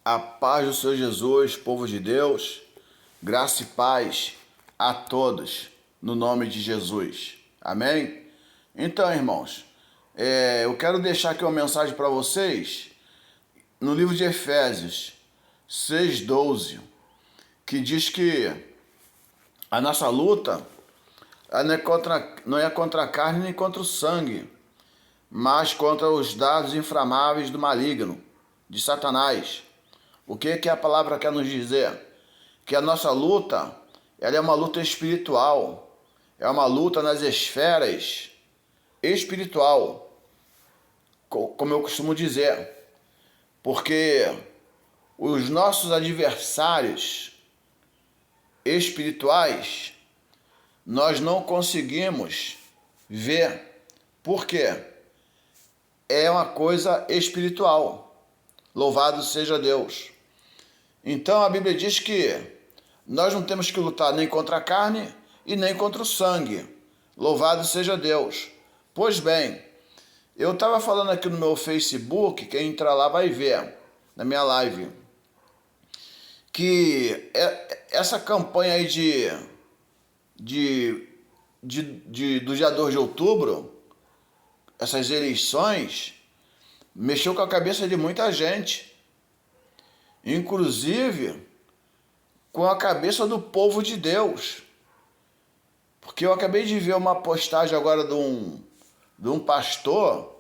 A paz do Senhor Jesus, povo de Deus, graça e paz a todos, no nome de Jesus. Amém? Então, irmãos, eu quero deixar aqui uma mensagem para vocês no livro de Efésios 6:12, que diz que a nossa luta não é contra a carne nem contra o sangue, mas contra os dardos inflamáveis do maligno, de Satanás. O que a palavra quer nos dizer? Que a nossa luta, ela é uma luta espiritual, é uma luta nas esferas espiritual, como eu costumo dizer, porque os nossos adversários espirituais nós não conseguimos ver, porque é uma coisa espiritual. Louvado seja Deus. Então a Bíblia diz que nós não temos que lutar nem contra a carne e nem contra o sangue. Louvado seja Deus. Pois bem, eu estava falando aqui no meu Facebook, quem entrar lá vai ver, na minha live, que essa campanha aí do dia 2 de outubro, essas eleições, mexeu com a cabeça de muita gente, inclusive com a cabeça do povo de Deus. Porque eu acabei de ver uma postagem agora de um pastor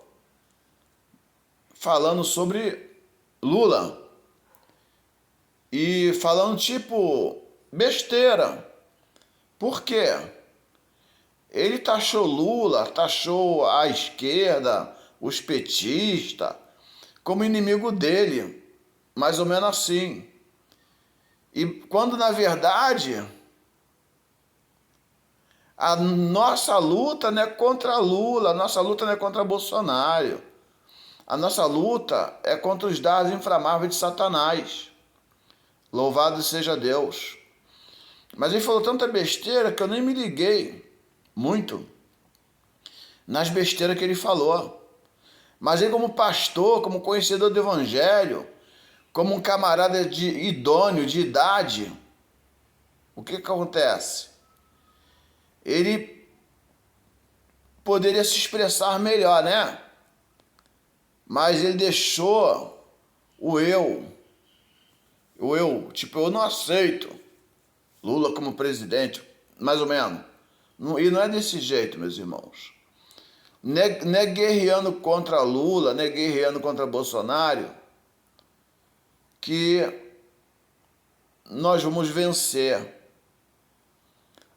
falando sobre Lula e falando tipo besteira. Por quê? Ele taxou Lula, taxou a esquerda, os petistas, como inimigo dele, mais ou menos assim. E quando na verdade a nossa luta não é contra Lula, a nossa luta não é contra Bolsonaro, a nossa luta é contra os dardos inflamáveis de Satanás. Louvado seja Deus. Mas ele falou tanta besteira que eu nem me liguei muito nas besteiras que ele falou. Mas ele, como pastor, como conhecedor do evangelho, como um camarada idôneo, de idade, o que acontece? Ele poderia se expressar melhor, né? Mas ele deixou o eu, tipo, eu não aceito Lula como presidente, mais ou menos. E não é desse jeito, meus irmãos. Não é guerreando contra Lula, não é guerreando contra Bolsonaro que nós vamos vencer.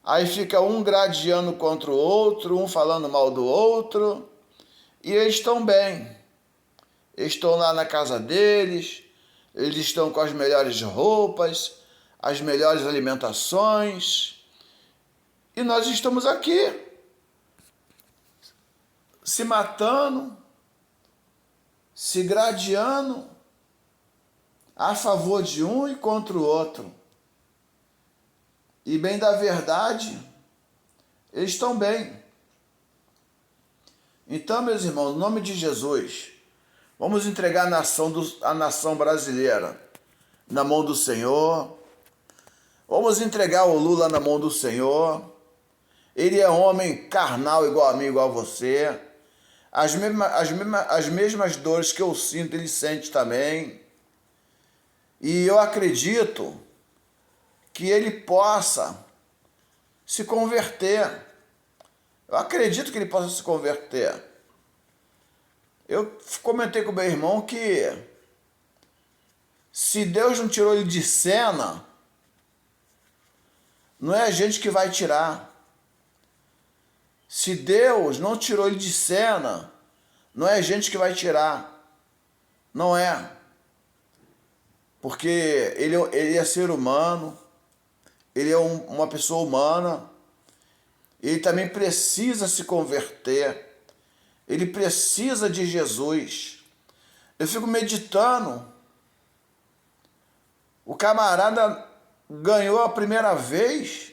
Aí fica um gradeando contra o outro, um falando mal do outro, e eles estão bem. Eles estão lá na casa deles, eles estão com as melhores roupas, as melhores alimentações, e nós estamos aqui se matando, se gradeando a favor de um e contra o outro. E bem da verdade, eles estão bem. Então, meus irmãos, no nome de Jesus, vamos entregar a nação brasileira na mão do Senhor. Vamos entregar o Lula na mão do Senhor. Ele é homem carnal igual a mim, igual a você. As mesmas dores que eu sinto, ele sente também. E eu acredito que ele possa se converter. Eu acredito que ele possa se converter. Eu comentei com o meu irmão que se Deus não tirou ele de cena, não é a gente que vai tirar. Se Deus não tirou ele de cena, não é a gente que vai tirar. Não é. Porque ele é ser humano, ele é uma pessoa humana, ele também precisa se converter, ele precisa de Jesus. Eu fico meditando, o camarada ganhou a primeira vez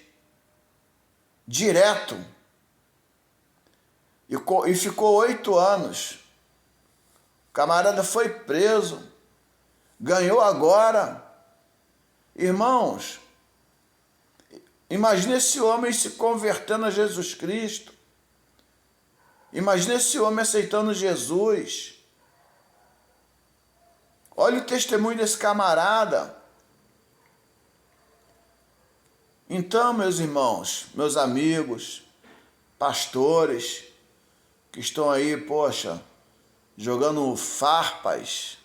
direto e ficou 8 anos. O camarada foi preso, ganhou agora. Irmãos, imagine esse homem se convertendo a Jesus Cristo. Imagine esse homem aceitando Jesus. Olha o testemunho desse camarada. Então, meus irmãos, meus amigos, pastores, que estão aí, poxa, jogando farpas,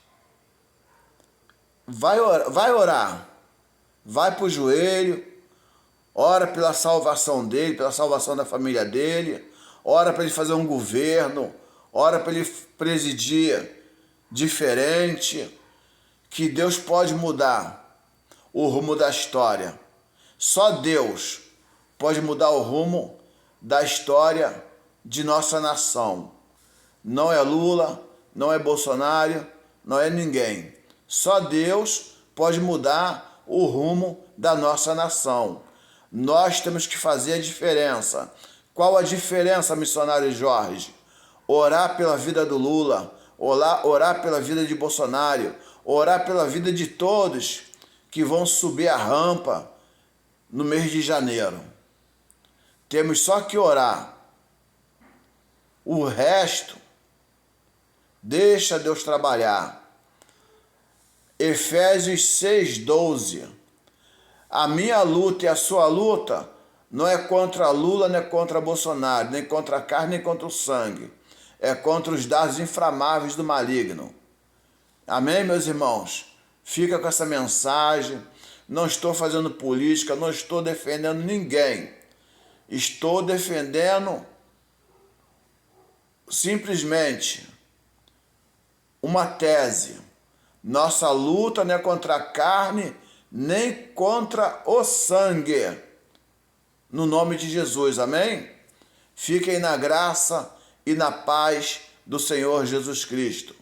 vai orar, vai para o joelho, ora pela salvação dele, pela salvação da família dele, ora para ele fazer um governo, ora para ele presidir diferente, que Deus pode mudar o rumo da história. Só Deus pode mudar o rumo da história de nossa nação. Não é Lula, não é Bolsonaro, não é ninguém. Só Deus pode mudar o rumo da nossa nação. Nós temos que fazer a diferença. Qual a diferença, missionário Jorge? Orar pela vida do Lula, orar pela vida de Bolsonaro, orar pela vida de todos que vão subir a rampa no mês de janeiro. Temos só que orar. O resto, deixa Deus trabalhar. Efésios 6:12. A minha luta e a sua luta não é contra Lula, nem contra Bolsonaro, nem contra a carne, nem contra o sangue. É contra os dardos inflamáveis do maligno. Amém, meus irmãos? Fica com essa mensagem. Não estou fazendo política, não estou defendendo ninguém. Estou defendendo simplesmente uma tese. Nossa luta não é contra a carne, nem contra o sangue. No nome de Jesus, amém? Fiquem na graça e na paz do Senhor Jesus Cristo.